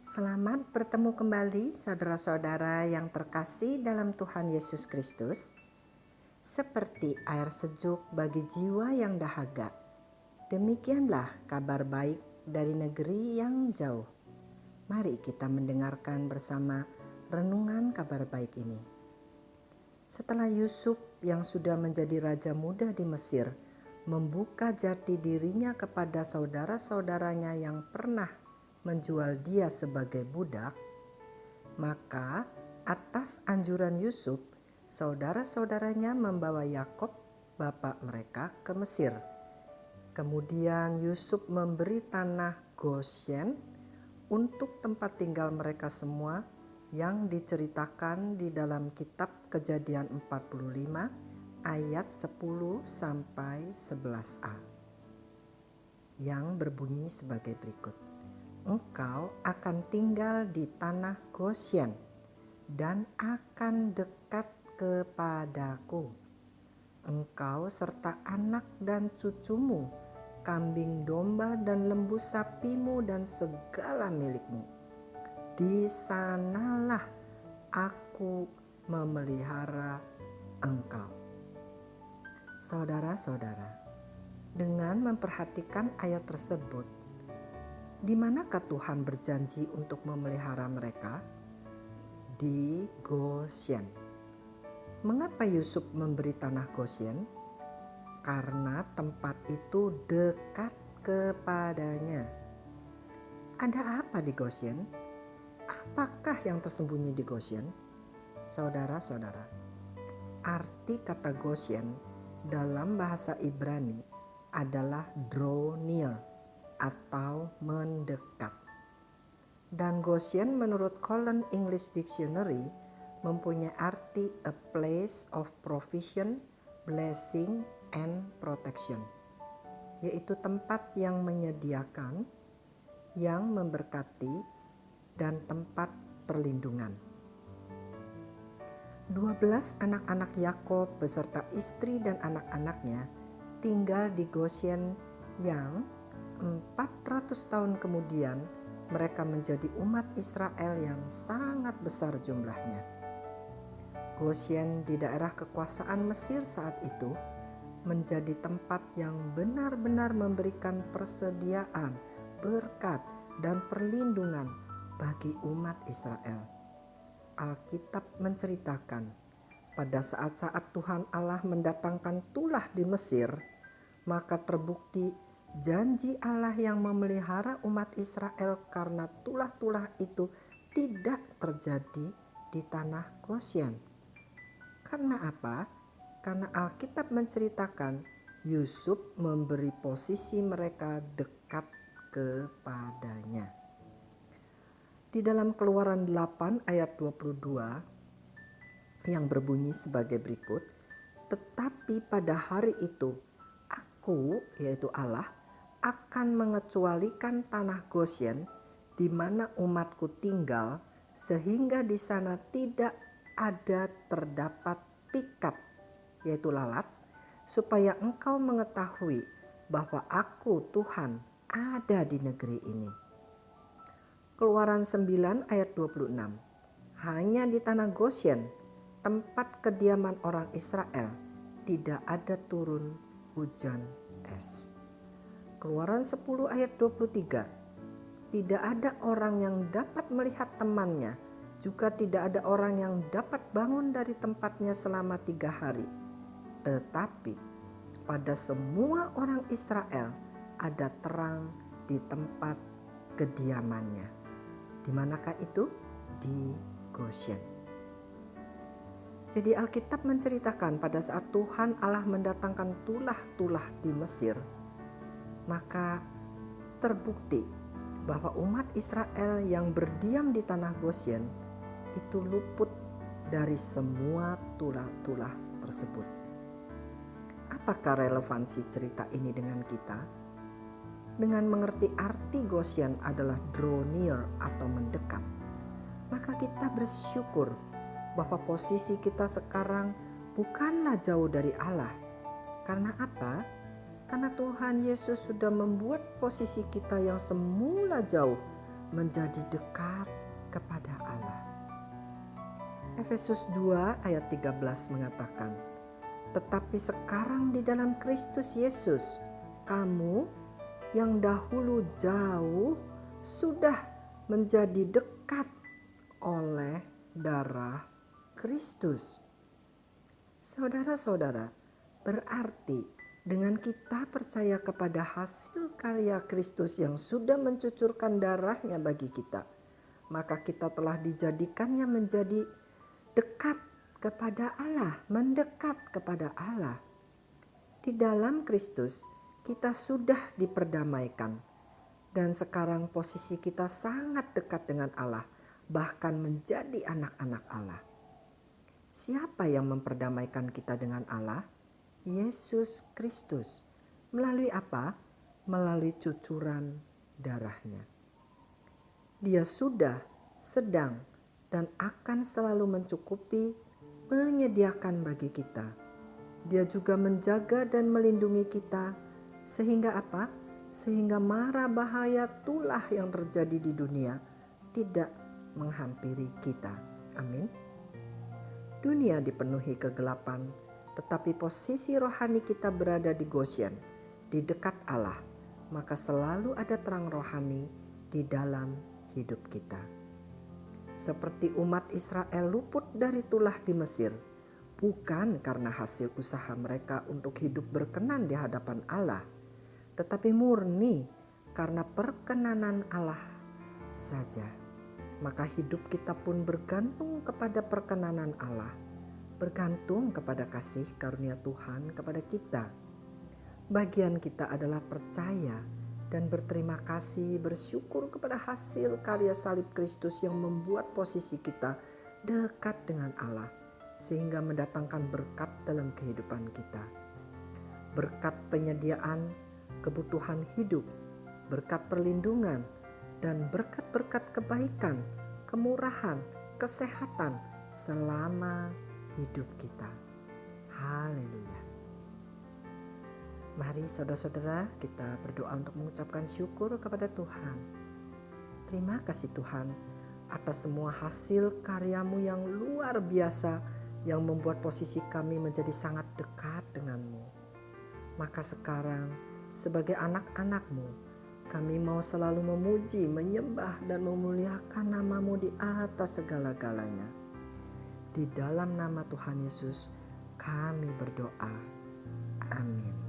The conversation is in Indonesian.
Selamat bertemu kembali saudara-saudara yang terkasih dalam Tuhan Yesus Kristus. Seperti air sejuk bagi jiwa yang dahaga, demikianlah kabar baik dari negeri yang jauh. Mari kita mendengarkan bersama renungan kabar baik ini. Setelah Yusuf yang sudah menjadi raja muda di Mesir membuka jati dirinya kepada saudara-saudaranya yang pernah menjual dia sebagai budak, maka atas anjuran Yusuf, saudara-saudaranya membawa Yakub, bapak mereka, ke Mesir. Kemudian Yusuf memberi tanah Gosyen untuk tempat tinggal mereka semua yang diceritakan di dalam kitab Kejadian 45 ayat 10 sampai 11a, yang berbunyi sebagai berikut. Engkau akan tinggal di tanah Gosyen dan akan dekat kepadaku. Engkau serta anak dan cucumu, kambing domba dan lembu sapimu dan segala milikmu. Di sanalah aku memelihara engkau. Saudara-saudara, dengan memperhatikan ayat tersebut, di manakah Tuhan berjanji untuk memelihara mereka? Di Gosyen. Mengapa Yusuf memberi tanah Gosyen? Karena tempat itu dekat kepadanya. Ada apa di Gosyen? Apakah yang tersembunyi di Gosyen? Saudara-saudara, arti kata Gosyen dalam bahasa Ibrani adalah draw near atau mendekat. Dan Gosyen menurut Collins English Dictionary mempunyai arti a place of provision, blessing, and protection, yaitu tempat yang menyediakan, yang memberkati, dan tempat perlindungan. 12 anak-anak Yakub beserta istri dan anak-anaknya tinggal di Gosyen yang 400 tahun kemudian mereka menjadi umat Israel yang sangat besar jumlahnya. Gosyen di daerah kekuasaan Mesir saat itu menjadi tempat yang benar-benar memberikan persediaan, berkat, dan perlindungan bagi umat Israel. Alkitab menceritakan pada saat-saat Tuhan Allah mendatangkan tulah di Mesir, maka terbukti janji Allah yang memelihara umat Israel karena tulah-tulah itu tidak terjadi di tanah Gosyen. Karena apa? Karena Alkitab menceritakan Yusuf memberi posisi mereka dekat kepadanya. Di dalam Keluaran 8 ayat 22 yang berbunyi sebagai berikut, tetapi pada hari itu aku, yaitu Allah, akan mengecualikan tanah Gosyen di mana umatku tinggal, sehingga di sana tidak ada terdapat pikat, yaitu lalat, supaya engkau mengetahui bahwa aku Tuhan ada di negeri ini. Keluaran 9 ayat 26. Hanya di tanah Gosyen, tempat kediaman orang Israel, tidak ada turun hujan es. Keluaran 10 ayat 23. Tidak ada orang yang dapat melihat temannya, juga tidak ada orang yang dapat bangun dari tempatnya selama 3 hari. Tetapi pada semua orang Israel ada terang di tempat kediamannya. Di manakah itu? Di Gosyen. Jadi Alkitab menceritakan pada saat Tuhan Allah mendatangkan tulah-tulah di Mesir, maka terbukti bahwa umat Israel yang berdiam di tanah Gosyen itu luput dari semua tulah-tulah tersebut. Apakah relevansi cerita ini dengan kita? Dengan mengerti arti Gosyen adalah draw near atau mendekat, maka kita bersyukur bahwa posisi kita sekarang bukanlah jauh dari Allah. Karena apa? Karena Tuhan Yesus sudah membuat posisi kita yang semula jauh menjadi dekat kepada Allah. Efesus 2 ayat 13 mengatakan, tetapi sekarang di dalam Kristus Yesus, kamu yang dahulu jauh sudah menjadi dekat oleh darah Kristus. Saudara-saudara, berarti dengan kita percaya kepada hasil karya Kristus yang sudah mencucurkan darahnya bagi kita, maka kita telah dijadikannya menjadi dekat kepada Allah, mendekat kepada Allah. Di dalam Kristus kita sudah diperdamaikan, dan sekarang posisi kita sangat dekat dengan Allah, bahkan menjadi anak-anak Allah. Siapa yang memperdamaikan kita dengan Allah? Yesus Kristus. Melalui apa? Melalui cucuran darahnya. Dia sudah, sedang, dan akan selalu mencukupi, menyediakan bagi kita. Dia juga menjaga dan melindungi kita, sehingga apa? Sehingga mara bahaya tulah yang terjadi di dunia tidak menghampiri kita. Amin. Dunia dipenuhi kegelapan, tetapi posisi rohani kita berada di Goshen, di dekat Allah, maka selalu ada terang rohani di dalam hidup kita. Seperti umat Israel luput dari tulah di Mesir, bukan karena hasil usaha mereka untuk hidup berkenan di hadapan Allah, tetapi murni karena perkenanan Allah saja. Maka hidup kita pun bergantung kepada perkenanan Allah, bergantung kepada kasih karunia Tuhan kepada kita. Bagian kita adalah percaya dan berterima kasih, bersyukur kepada hasil karya salib Kristus yang membuat posisi kita dekat dengan Allah, sehingga mendatangkan berkat dalam kehidupan kita. Berkat penyediaan kebutuhan hidup, berkat perlindungan, dan berkat-berkat kebaikan, kemurahan, kesehatan selama hidup kita. Haleluya. Mari saudara-saudara kita berdoa untuk mengucapkan syukur kepada Tuhan. Terima kasih Tuhan atas semua hasil karyamu yang luar biasa yang membuat posisi kami menjadi sangat dekat denganmu. Maka sekarang sebagai anak-anakmu, kami mau selalu memuji, menyembah, dan memuliakan namamu di atas segala-galanya. Di dalam nama Tuhan Yesus kami berdoa. Amin.